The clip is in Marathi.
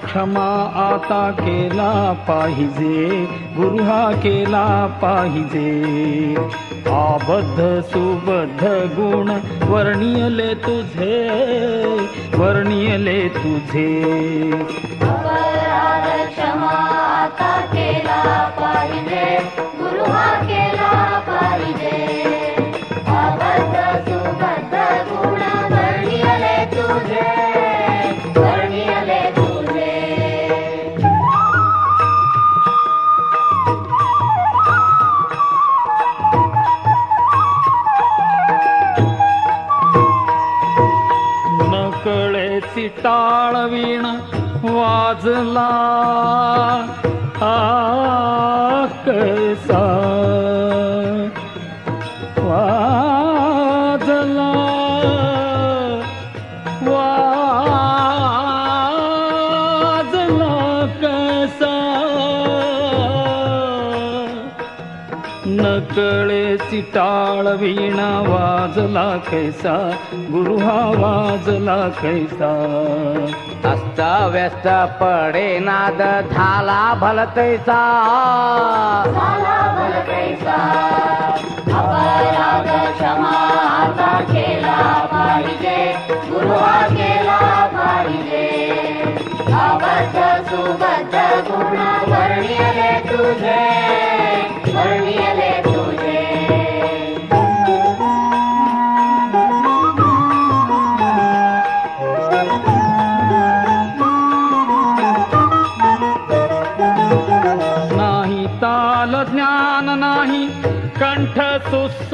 क्षमा आता केला पाहिजे, गुरु हा केला पाहिजे. आबद्ध सुबद्ध गुण वर्णियले तुझे, वर्णियले तुझे. अपराध क्षमा आता केला पाहिजे, गुरु हा केला पाहिजे. अबद्ध सुबद्ध गुण वर्णियले तुझे, वर्णियले तुझे. नकळेची टाळवीण वाजला कसा वाजला, वाजला कसा. नकळेची टाळवीण वाजला कैसा, गुरु हा वाजला कैसा. अस्त व्यस्त पडे नाद झाला भलतैसा, झाला भलतैसा. अपराध क्षमा आता केला पाहिजे, गुरु हा केला पाहिजे. अबद्ध सुबद्ध गुण वर्णियले तुझे, वर्णियले तुझे. नाही ताल ज्ञान नाही कंठ सुस